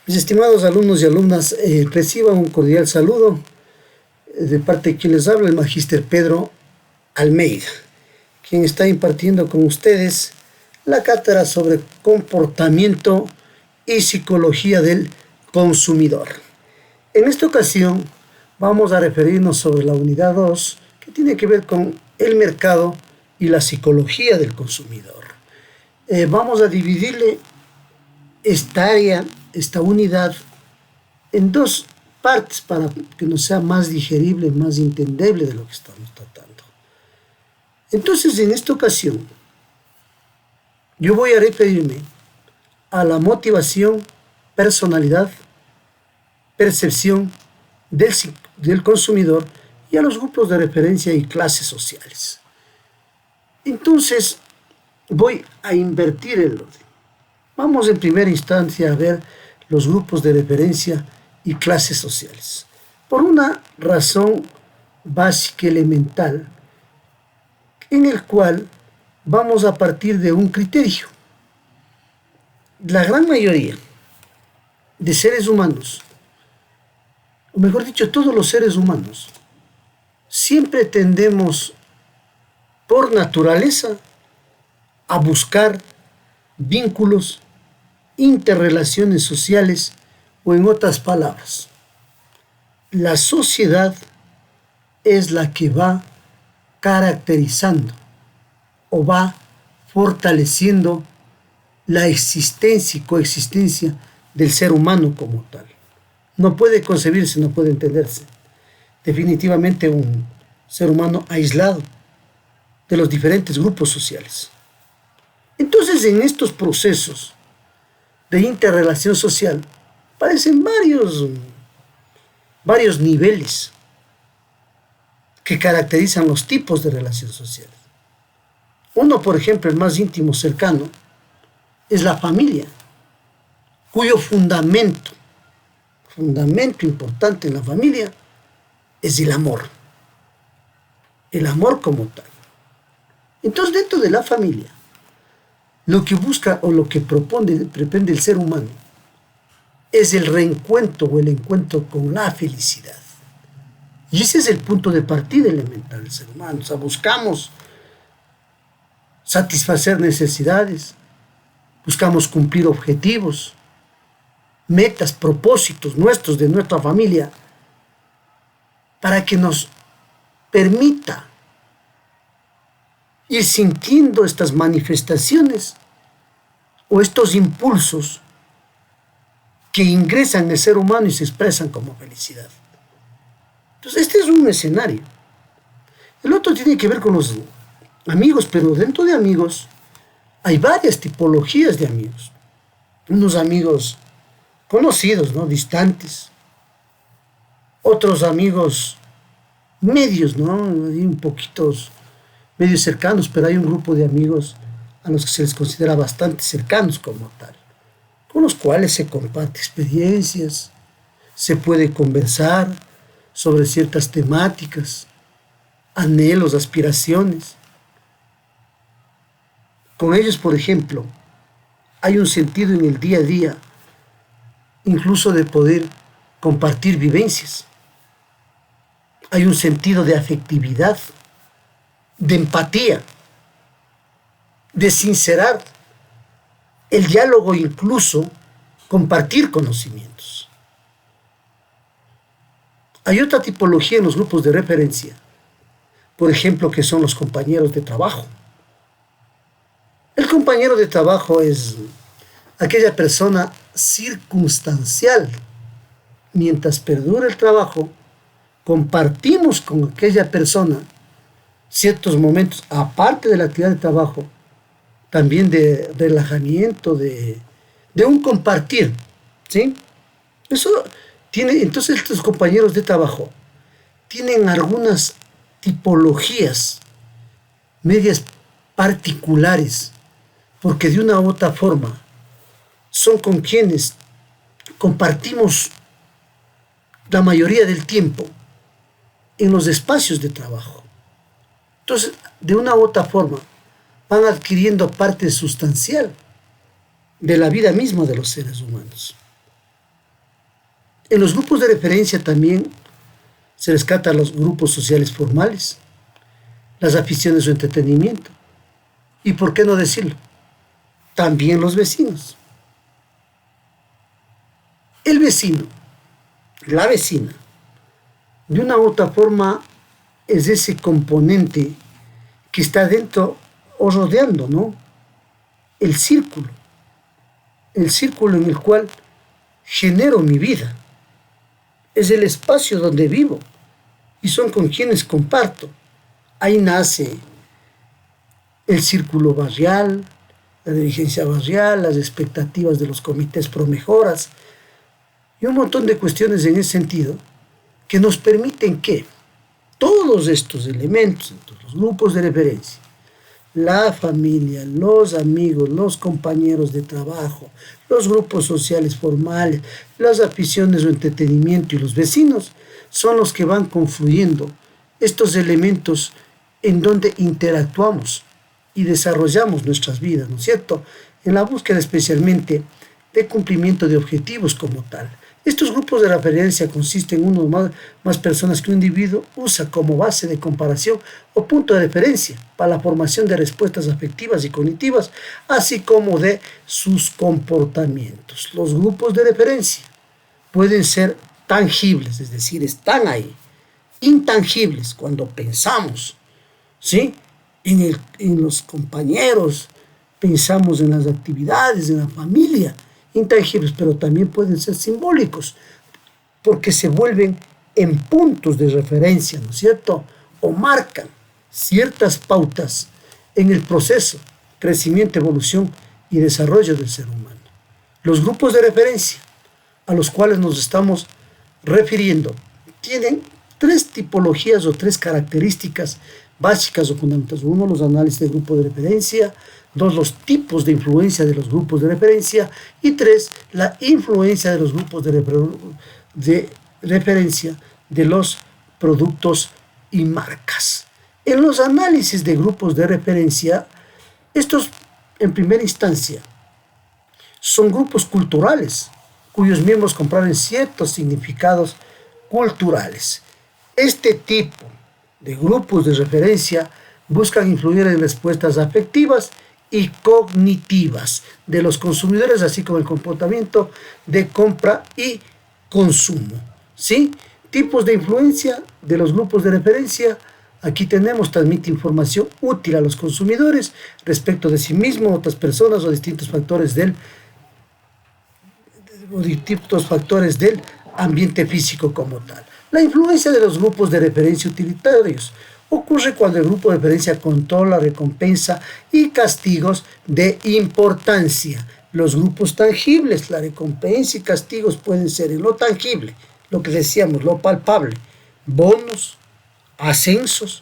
Mis estimados alumnos y alumnas, reciban un cordial saludo de parte de quien les habla, el magíster Pedro Almeida, quien está impartiendo con ustedes la cátedra sobre comportamiento y psicología del consumidor. En esta ocasión vamos a referirnos sobre la unidad 2, que tiene que ver con el mercado y la psicología del consumidor. Vamos a dividirle esta área, esta unidad, en dos partes para que nos sea más digerible, más entendible de lo que estamos tratando. Entonces, en esta ocasión, yo voy a referirme a la motivación, personalidad, percepción del consumidor y a los grupos de referencia y clases sociales. Entonces, voy a invertir el orden. Vamos en primera instancia a ver los grupos de referencia y clases sociales. Por una razón básica elemental, en el cual vamos a partir de un criterio. La gran mayoría de seres humanos, o mejor dicho, todos los seres humanos, siempre tendemos por naturaleza a buscar vínculos, interrelaciones sociales, o en otras palabras, la sociedad es la que va caracterizando o va fortaleciendo la existencia y coexistencia del ser humano como tal. No puede concebirse, no puede entenderse definitivamente un ser humano aislado de los diferentes grupos sociales. Entonces, en estos procesos de interrelación social aparecen varios niveles que caracterizan los tipos de relación social. Uno, por ejemplo, el más íntimo, cercano, es la familia, cuyo fundamento importante en la familia es el amor como tal. Entonces, dentro de la familia, lo que busca o lo que pretende el ser humano es el reencuentro o el encuentro con la felicidad. Y ese es el punto de partida elemental del ser humano. O sea, buscamos satisfacer necesidades, buscamos cumplir objetivos, metas, propósitos nuestros, de nuestra familia, para que nos permita ir sintiendo estas manifestaciones o estos impulsos que ingresan en el ser humano y se expresan como felicidad. Entonces, este es un escenario. El otro tiene que ver con los amigos, pero dentro de amigos hay varias tipologías de amigos. Unos amigos conocidos, ¿no?, distantes. Otros amigos medios, ¿no?, hay un poquitos medios cercanos, pero hay un grupo de amigos a los que se les considera bastante cercanos como tal, con los cuales se comparte experiencias, se puede conversar sobre ciertas temáticas, anhelos, aspiraciones. Con ellos, por ejemplo, hay un sentido en el día a día, incluso de poder compartir vivencias. Hay un sentido de afectividad, de empatía, de sincerar el diálogo, incluso compartir conocimientos. Hay otra tipología en los grupos de referencia, por ejemplo, que son los compañeros de trabajo. El compañero de trabajo es aquella persona circunstancial. Mientras perdura el trabajo, compartimos con aquella persona ciertos momentos, aparte de la actividad de trabajo, también de relajamiento, de un compartir, ¿sí? Eso tiene, entonces estos compañeros de trabajo tienen algunas tipologías medias particulares, porque de una u otra forma son con quienes compartimos la mayoría del tiempo en los espacios de trabajo. Entonces, de una u otra forma, van adquiriendo parte sustancial de la vida misma de los seres humanos. En los grupos de referencia también se rescatan los grupos sociales formales, las aficiones o entretenimiento. Y por qué no decirlo, también los vecinos. El vecino, la vecina, de una u otra forma es ese componente que está dentro o rodeando, ¿no? El círculo en el cual genero mi vida. Es el espacio donde vivo y son con quienes comparto. Ahí nace el círculo barrial, la dirigencia barrial, las expectativas de los comités pro mejoras y un montón de cuestiones en ese sentido que nos permiten que todos estos elementos, los grupos de referencia, la familia, los amigos, los compañeros de trabajo, los grupos sociales formales, las aficiones o entretenimiento y los vecinos, son los que van confluyendo estos elementos en donde interactuamos y desarrollamos nuestras vidas, ¿no es cierto? En la búsqueda especialmente de cumplimiento de objetivos como tal. Estos grupos de referencia consisten en uno o más personas que un individuo usa como base de comparación o punto de referencia para la formación de respuestas afectivas y cognitivas, así como de sus comportamientos. Los grupos de referencia pueden ser tangibles, es decir, están ahí, intangibles cuando pensamos, ¿sí? En los compañeros, pensamos en las actividades, en la familia, intangibles, pero también pueden ser simbólicos, porque se vuelven en puntos de referencia, ¿no es cierto? O marcan ciertas pautas en el proceso, crecimiento, evolución y desarrollo del ser humano. Los grupos de referencia a los cuales nos estamos refiriendo tienen tres tipologías o tres características básicas o fundamentales. Uno, los análisis de grupo de referencia. Dos, los tipos de influencia de los grupos de referencia. Y tres, la influencia de los grupos de referencia de los productos y marcas. En los análisis de grupos de referencia, estos en primera instancia son grupos culturales, cuyos miembros comparten ciertos significados culturales. Este tipo de grupos de referencia buscan influir en respuestas afectivas y cognitivas de los consumidores, así como el comportamiento de compra y consumo. ¿Sí? Tipos de influencia de los grupos de referencia. Aquí tenemos, transmite información útil a los consumidores respecto de sí mismo, otras personas o distintos factores del ambiente físico como tal. La influencia de los grupos de referencia utilitarios ocurre cuando el grupo de referencia controla, recompensa y castigos de importancia. Los grupos tangibles, la recompensa y castigos pueden ser en lo tangible, lo que decíamos, lo palpable, bonos, ascensos,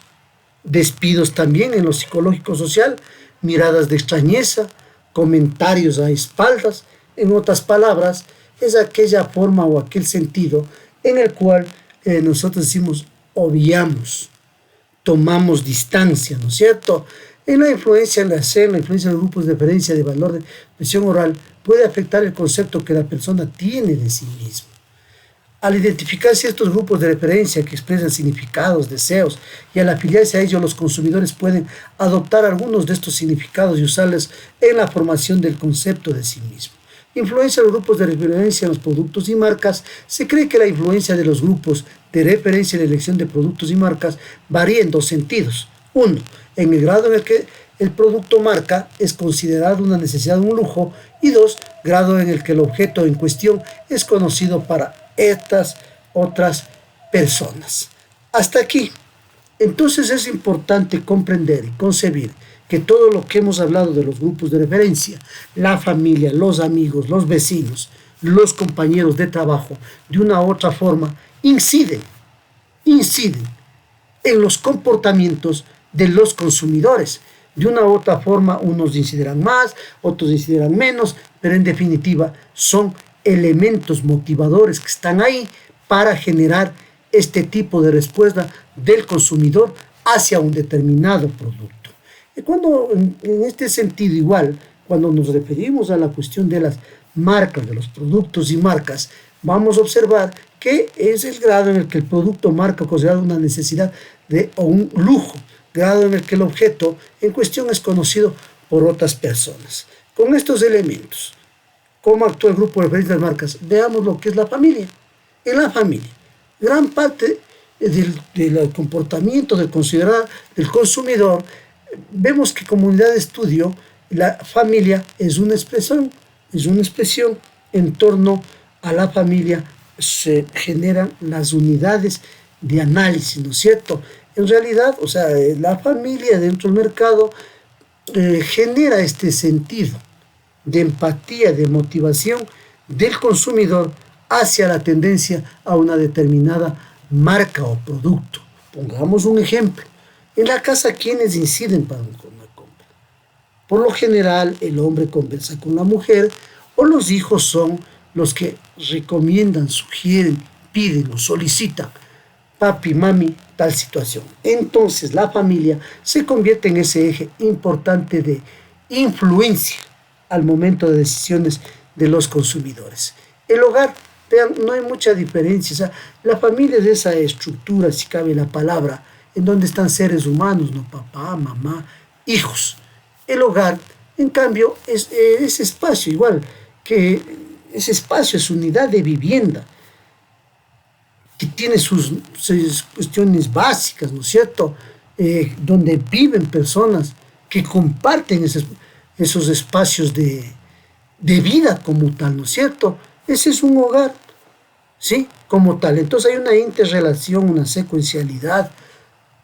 despidos también en lo psicológico social, miradas de extrañeza, comentarios a espaldas. En otras palabras, es aquella forma o aquel sentido en el cual nosotros decimos obviamos, tomamos distancia, ¿no es cierto? En la influencia en la SER, la influencia de los grupos de referencia de valor de expresión oral puede afectar el concepto que la persona tiene de sí misma. Al identificar ciertos grupos de referencia que expresan significados, deseos, y al afiliarse a ellos, los consumidores pueden adoptar algunos de estos significados y usarlos en la formación del concepto de sí mismo. Influencia de los grupos de referencia en los productos y marcas. Se cree que la influencia de los grupos de referencia en la elección de productos y marcas varía en dos sentidos. Uno, en el grado en el que el producto marca es considerado una necesidad o un lujo. Y dos, grado en el que el objeto en cuestión es conocido para estas otras personas. Hasta aquí. Entonces es importante comprender y concebir que todo lo que hemos hablado de los grupos de referencia, la familia, los amigos, los vecinos, los compañeros de trabajo, de una u otra forma, inciden en los comportamientos de los consumidores. De una u otra forma, unos incidirán más, otros incidirán menos, pero en definitiva son elementos motivadores que están ahí para generar este tipo de respuesta del consumidor hacia un determinado producto. Y cuando en este sentido igual, cuando nos referimos a la cuestión de las marcas, de los productos y marcas, vamos a observar que es el grado en el que el producto marca considerado una necesidad o un lujo, grado en el que el objeto en cuestión es conocido por otras personas. Con estos elementos, ¿cómo actúa el grupo de referencias de marcas? Veamos lo que es la familia. En la familia, gran parte del comportamiento del consumidor, vemos que como unidad de estudio, la familia es una expresión en torno a la familia se generan las unidades de análisis, ¿no es cierto? En realidad, o sea, la familia dentro del mercado genera este sentido de empatía, de motivación del consumidor hacia la tendencia a una determinada marca o producto. Pongamos un ejemplo. En la casa, ¿quiénes inciden para una compra? Por lo general, el hombre conversa con la mujer o los hijos son los que recomiendan, sugieren, piden o solicitan. Papi, mami, tal situación. Entonces la familia se convierte en ese eje importante de influencia al momento de decisiones de los consumidores. El hogar, vean, no hay mucha diferencia. O sea, la familia es esa estructura, si cabe la palabra, en donde están seres humanos, ¿no? Papá, mamá, hijos. El hogar, en cambio, es ese espacio, igual que ese espacio es unidad de vivienda, que tiene sus cuestiones básicas, ¿no es cierto? Donde viven personas que comparten esos espacios de vida como tal, ¿no es cierto? Ese es un hogar, ¿sí? Como tal. Entonces hay una interrelación, una secuencialidad,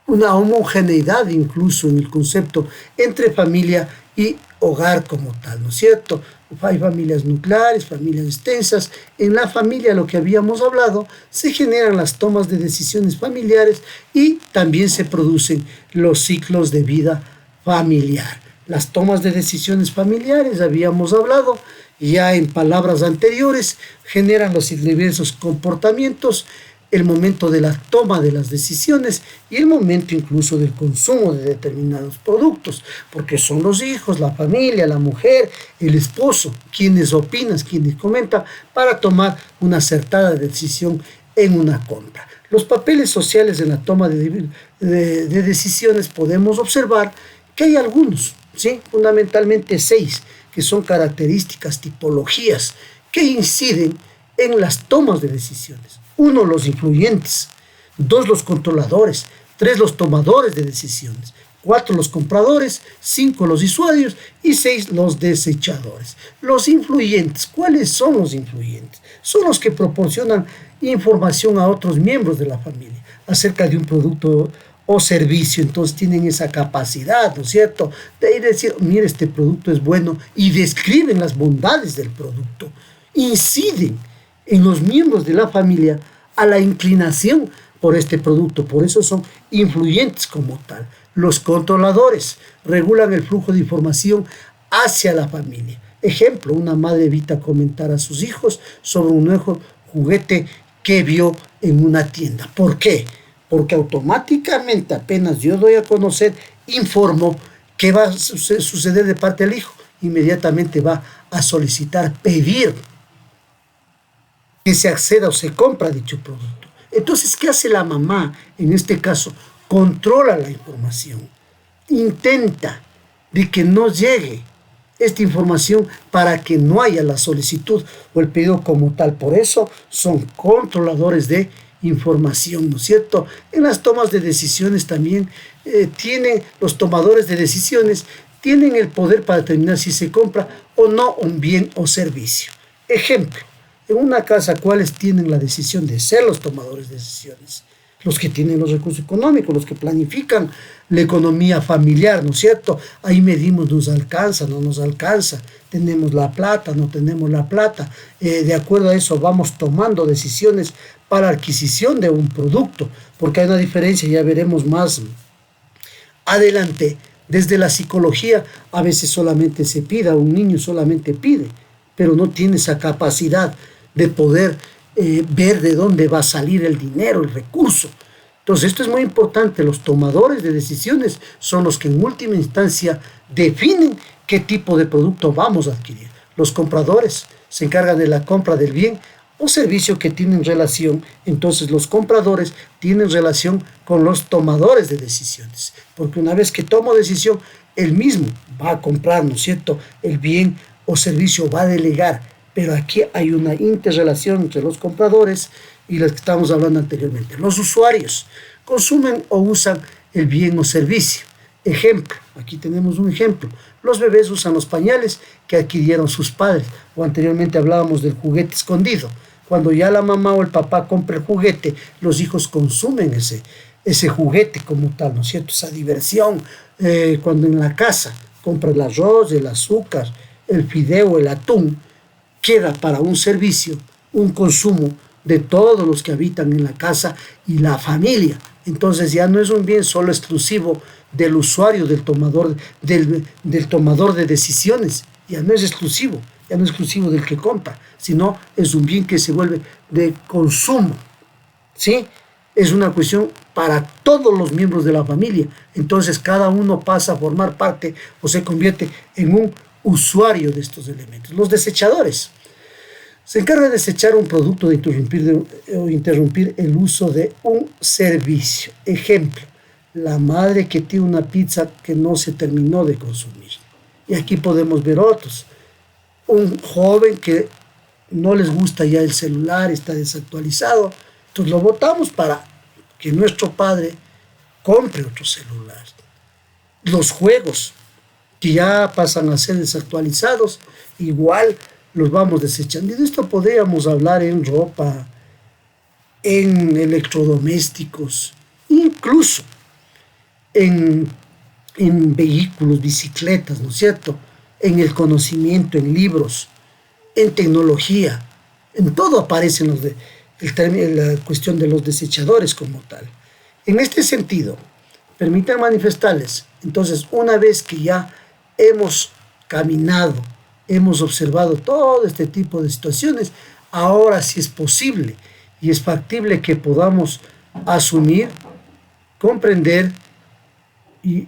una homogeneidad incluso en el concepto entre familia y hogar como tal, ¿no es cierto? Hay familias nucleares, familias extensas. En la familia, lo que habíamos hablado, se generan las tomas de decisiones familiares y también se producen los ciclos de vida familiar. Las tomas de decisiones familiares, habíamos hablado ya en palabras anteriores, generan los diversos comportamientos, el momento de la toma de las decisiones y el momento incluso del consumo de determinados productos, porque son los hijos, la familia, la mujer, el esposo, quienes opinan, quienes comentan, para tomar una acertada decisión en una compra. Los papeles sociales en la toma de decisiones podemos observar que hay algunos, ¿sí? Fundamentalmente 6, que son características, tipologías, que inciden en las tomas de decisiones. 1, los influyentes. 2, los controladores. 3, los tomadores de decisiones. 4, los compradores. 5, los usuarios. Y 6, los desechadores. Los influyentes. ¿Cuáles son los influyentes? Son los que proporcionan información a otros miembros de la familia acerca de un producto o servicio. Entonces tienen esa capacidad, ¿no es cierto?, de decir, mire, este producto es bueno, y describen las bondades del producto. Inciden en los miembros de la familia a la inclinación por este producto, por eso son influyentes como tal. Los controladores regulan el flujo de información hacia la familia. Ejemplo, una madre evita comentar a sus hijos sobre un nuevo juguete que vio en una tienda. ¿Por qué? Porque automáticamente, apenas yo doy a conocer, informo qué va a suceder de parte del hijo. Inmediatamente va a solicitar, pedir que se acceda o se compra dicho producto. Entonces, ¿qué hace la mamá? En este caso, controla la información. Intenta de que no llegue esta información para que no haya la solicitud o el pedido como tal. Por eso son controladores de información, ¿no es cierto? En las tomas de decisiones también tienen los tomadores de decisiones, tienen el poder para determinar si se compra o no un bien o servicio. Ejemplo, en una casa, ¿cuáles tienen la decisión de ser los tomadores de decisiones? Los que tienen los recursos económicos, los que planifican la economía familiar, ¿no es cierto? Ahí medimos, nos alcanza, no nos alcanza, tenemos la plata, no tenemos la plata. De acuerdo a eso vamos tomando decisiones para adquisición de un producto, porque hay una diferencia, ya veremos más adelante. Desde la psicología, a veces solamente se pide, un niño solamente pide, pero no tiene esa capacidad de poder ver de dónde va a salir el dinero, el recurso. Entonces esto es muy importante. Los tomadores de decisiones son los que en última instancia definen qué tipo de producto vamos a adquirir. Los compradores se encargan de la compra del bien o servicio que tienen relación. Entonces los compradores tienen relación con los tomadores de decisiones, porque una vez que tomo decisión, él mismo va a comprar, ¿no es cierto?, el bien o servicio, va a delegar, pero aquí hay una interrelación entre los compradores y las que estamos hablando anteriormente. Los usuarios consumen o usan el bien o servicio. Ejemplo, aquí tenemos un ejemplo. Los bebés usan los pañales que adquirieron sus padres, o anteriormente hablábamos del juguete escondido. Cuando ya la mamá o el papá compra el juguete, los hijos consumen ese juguete como tal, ¿no es cierto? Esa diversión. Cuando en la casa compra el arroz, el azúcar, el fideo, el atún, queda para un servicio, un consumo de todos los que habitan en la casa y la familia. Entonces ya no es un bien solo exclusivo del usuario, del tomador de decisiones, ya no es exclusivo del que compra, sino es un bien que se vuelve de consumo, ¿sí? Es una cuestión para todos los miembros de la familia. Entonces cada uno pasa a formar parte o se convierte en un usuario de estos elementos. Los desechadores se encargan de desechar un producto, de interrumpir el uso de un servicio. Ejemplo, la madre que tiene una pizza que no se terminó de consumir. Y aquí podemos ver otros. Un joven que no les gusta ya el celular, está desactualizado, entonces lo botamos para que nuestro padre compre otro celular. Los juegos que ya pasan a ser desactualizados, igual los vamos desechando. Y de esto podríamos hablar en ropa, en electrodomésticos, incluso en vehículos, bicicletas, ¿no es cierto?, en el conocimiento, en libros, en tecnología, en todo aparece la cuestión de los desechadores como tal. En este sentido, permitan manifestarles, entonces, una vez que ya hemos caminado, hemos observado todo este tipo de situaciones, ahora sí es posible y es factible que podamos asumir, comprender y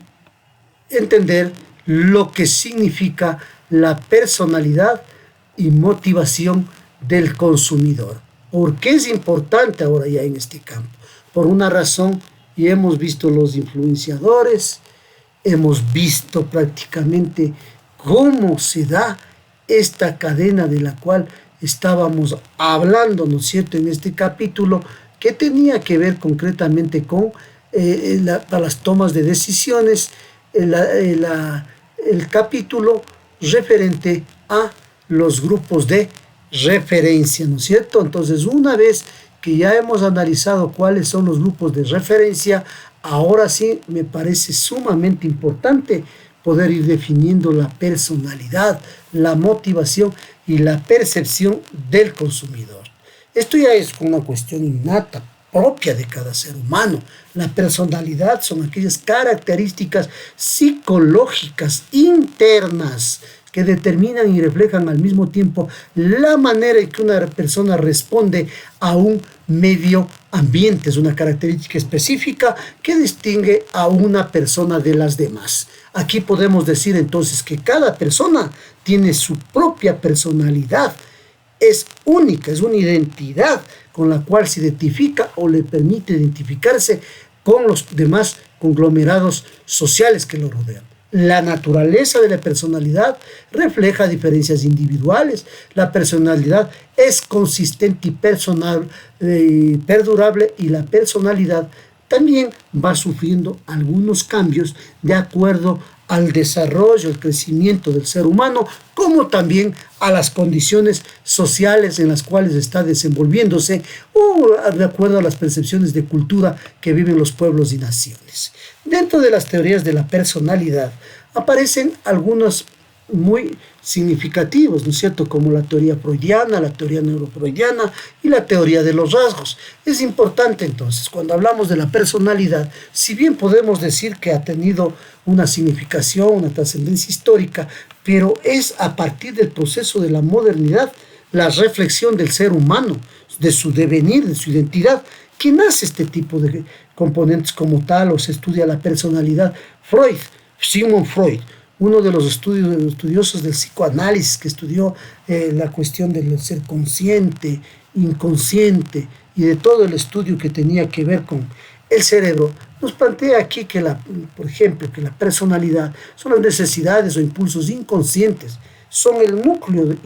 entender lo que significa la personalidad y motivación del consumidor. ¿Por qué es importante ahora ya en este campo? Por una razón, y hemos visto los influenciadores, hemos visto prácticamente cómo se da esta cadena de la cual estábamos hablando, ¿no es cierto?, en este capítulo, que tenía que ver concretamente con las tomas de decisiones, el capítulo referente a los grupos de referencia, ¿no es cierto? Entonces, una vez que ya hemos analizado cuáles son los grupos de referencia, ahora sí me parece sumamente importante poder ir definiendo la personalidad, la motivación y la percepción del consumidor. Esto ya es una cuestión innata, propia de cada ser humano. La personalidad son aquellas características psicológicas internas que determinan y reflejan al mismo tiempo la manera en que una persona responde a un medio ambiente. Es una característica específica que distingue a una persona de las demás. Aquí podemos decir entonces que cada persona tiene su propia personalidad. Es única, es una identidad con la cual se identifica o le permite identificarse con los demás conglomerados sociales que lo rodean. La naturaleza de la personalidad refleja diferencias individuales. La personalidad es consistente y personal, perdurable, y la personalidad también va sufriendo algunos cambios de acuerdo al desarrollo, el crecimiento del ser humano, como también a las condiciones sociales en las cuales está desenvolviéndose o de acuerdo a las percepciones de cultura que viven los pueblos y naciones. Dentro de las teorías de la personalidad aparecen algunos muy significativos, ¿no es cierto?, como la teoría freudiana, la teoría neurofreudiana y la teoría de los rasgos. Es importante entonces, cuando hablamos de la personalidad, si bien podemos decir que ha tenido una significación, una trascendencia histórica, pero es a partir del proceso de la modernidad, la reflexión del ser humano, de su devenir, de su identidad, que nace este tipo de componentes como tal, o se estudia la personalidad. Sigmund Freud uno de los estudiosos del psicoanálisis que estudió la cuestión del ser consciente, inconsciente y de todo el estudio que tenía que ver con el cerebro, nos plantea aquí que, por ejemplo, que la personalidad son las necesidades o impulsos inconscientes, son el núcleo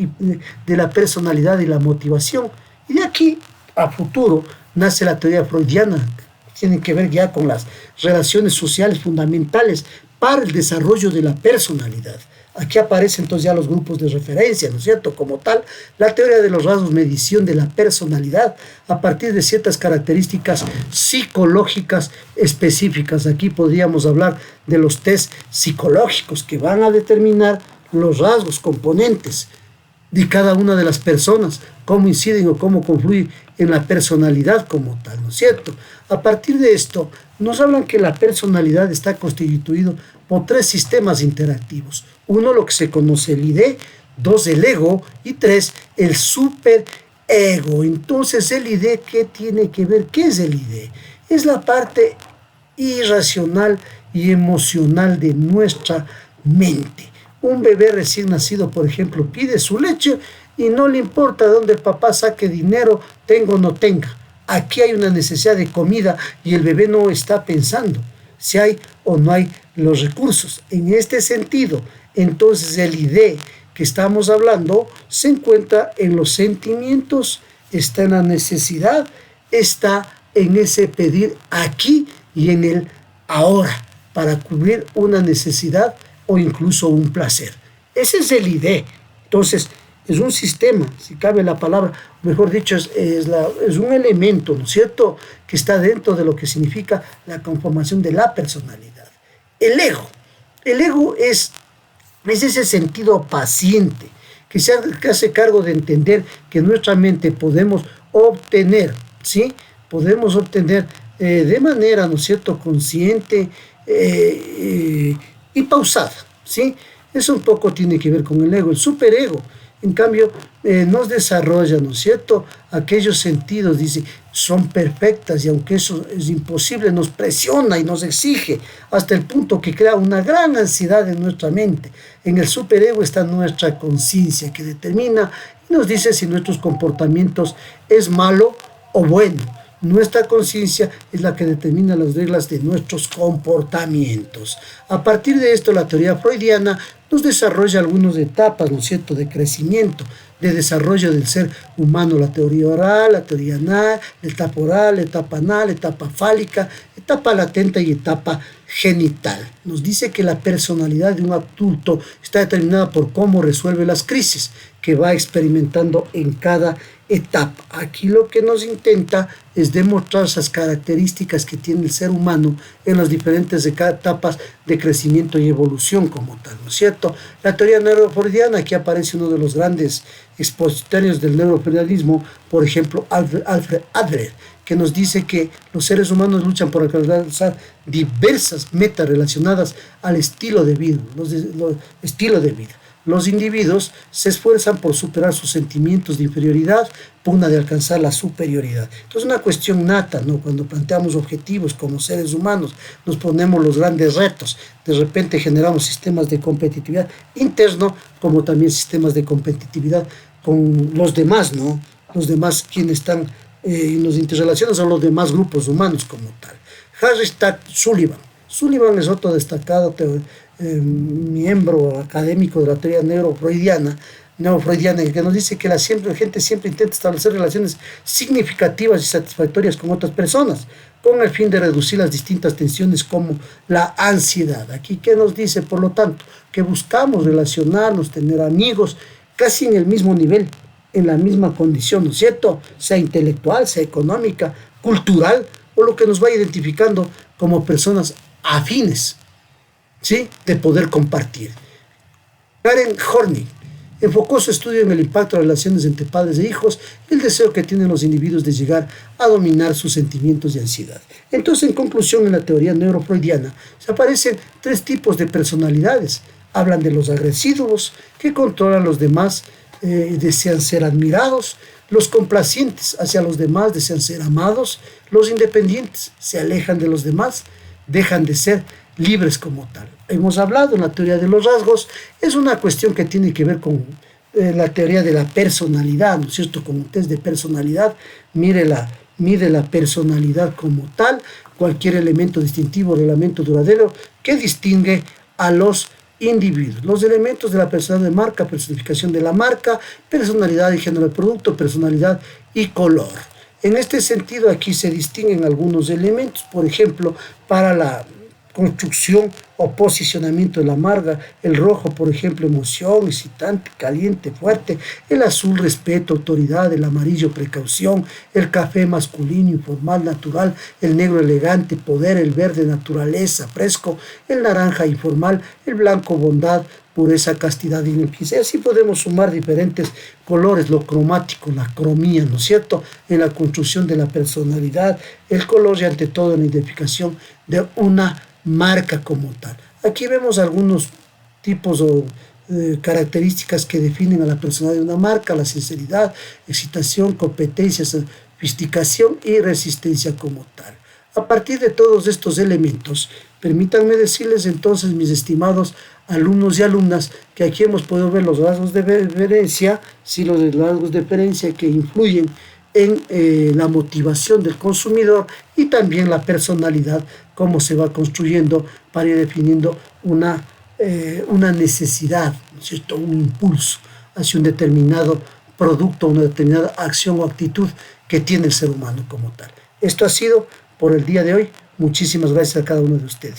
de la personalidad y la motivación. Y de aquí a futuro nace la teoría freudiana, que tiene que ver ya con las relaciones sociales fundamentales para el desarrollo de la personalidad. Aquí aparecen entonces ya los grupos de referencia, ¿no es cierto? Como tal, la teoría de los rasgos, medición de la personalidad a partir de ciertas características psicológicas específicas. Aquí podríamos hablar de los test psicológicos que van a determinar los rasgos, componentes de cada una de las personas, cómo inciden o cómo confluyen en la personalidad como tal, ¿no es cierto? A partir de esto, nos hablan que la personalidad está constituido por 3 sistemas interactivos. 1, lo que se conoce el ID, 2, el ego, y 3, el superego. Entonces, el ID, ¿qué tiene que ver? ¿Qué es el ID? Es la parte irracional y emocional de nuestra mente. Un bebé recién nacido, por ejemplo, pide su leche y no le importa de dónde el papá saque dinero, tenga o no tenga. Aquí hay una necesidad de comida y el bebé no está pensando si hay o no hay los recursos. En este sentido, entonces el ID que estamos hablando se encuentra en los sentimientos, está en la necesidad, está en ese pedir aquí y en el ahora para cubrir una necesidad o incluso un placer. Ese es el ID. Entonces, es un sistema, si cabe la palabra, mejor dicho, es un elemento, ¿no es cierto?, que está dentro de lo que significa la conformación de la personalidad. El ego es ese sentido paciente que se hace cargo de entender que nuestra mente podemos obtener, ¿sí? Podemos obtener de manera, ¿no es cierto?, consciente y pausada, ¿sí? Eso un poco tiene que ver con el ego. El superego, en cambio, nos desarrolla, ¿no es cierto?, aquellos sentidos, dice, son perfectas y aunque eso es imposible, nos presiona y nos exige hasta el punto que crea una gran ansiedad en nuestra mente. En el superego está nuestra conciencia que determina y nos dice si nuestros comportamientos es malo o bueno. Nuestra conciencia es la que determina las reglas de nuestros comportamientos. A partir de esto, la teoría freudiana nos desarrolla algunas etapas, ¿no es cierto?, de crecimiento, de desarrollo del ser humano, la teoría oral, la teoría anal, la etapa oral, la etapa anal, la etapa fálica, etapa latente y etapa genital. Nos dice que la personalidad de un adulto está determinada por cómo resuelve las crisis que va experimentando en cada etapa. Aquí lo que nos intenta es demostrar esas características que tiene el ser humano en las diferentes etapas de crecimiento y evolución como tal, ¿no es cierto? La teoría neurofreudiana, aquí aparece uno de los grandes expositores del neurofreudianismo, por ejemplo, Alfred Adler, que nos dice que los seres humanos luchan por alcanzar diversas metas relacionadas al estilo de vida, estilo de vida. Los individuos se esfuerzan por superar sus sentimientos de inferioridad, pugna de alcanzar la superioridad. Entonces, una cuestión nata, ¿no? Cuando planteamos objetivos como seres humanos, nos ponemos los grandes retos. De repente generamos sistemas de competitividad interno, como también sistemas de competitividad con los demás, ¿no? Los demás quienes están y nos interrelacionan son los demás grupos humanos como tal. Harry Stack Sullivan. Sullivan es otro destacado miembro académico de la teoría neurofreudiana, que nos dice que la gente siempre intenta establecer relaciones significativas y satisfactorias con otras personas, con el fin de reducir las distintas tensiones como la ansiedad. Aquí, ¿qué nos dice? Por lo tanto, que buscamos relacionarnos, tener amigos casi en el mismo nivel, en la misma condición, ¿no es cierto?, sea intelectual, sea económica, cultural, o lo que nos va identificando como personas afines, ¿sí?, de poder compartir. Karen Horney enfocó su estudio en el impacto de relaciones entre padres e hijos y el deseo que tienen los individuos de llegar a dominar sus sentimientos de ansiedad. Entonces, en conclusión, en la teoría neurofreudiana se aparecen 3 tipos de personalidades. Hablan de los agresivos, que controlan a los demás, desean ser admirados; los complacientes, hacia los demás, desean ser amados; los independientes, se alejan de los demás; dejan de ser libres como tal. Hemos hablado en la teoría de los rasgos, es una cuestión que tiene que ver con la teoría de la personalidad, ¿no es cierto? Con un test de personalidad, mide la personalidad como tal, cualquier elemento distintivo, elemento duradero que distingue a los individuos. Los elementos de la personalidad de marca, personificación de la marca, personalidad y género del producto, personalidad y color. En este sentido, aquí se distinguen algunos elementos, por ejemplo, para la construcción o posicionamiento de la marca, el rojo, por ejemplo, emoción, excitante, caliente, fuerte, el azul, respeto, autoridad, el amarillo, precaución, el café, masculino, informal, natural, el negro, elegante, poder, el verde, naturaleza, fresco, el naranja, informal, el blanco, bondad, pureza, castidad y limpieza. Y así podemos sumar diferentes colores, lo cromático, la cromía, ¿no es cierto?, en la construcción de la personalidad, el color y ante todo en la identificación de una marca como tal. Aquí vemos algunos tipos o características que definen a la personalidad de una marca: la sinceridad, excitación, competencia, sofisticación y resistencia como tal. A partir de todos estos elementos, permítanme decirles entonces, mis estimados alumnos y alumnas, que aquí hemos podido ver los rasgos de referencia, sí, los rasgos de referencia que influyen en la motivación del consumidor, y también la personalidad, cómo se va construyendo para ir definiendo una necesidad, ¿no es cierto?, un impulso hacia un determinado producto, una determinada acción o actitud que tiene el ser humano como tal. Esto ha sido por el día de hoy. Muchísimas gracias a cada uno de ustedes.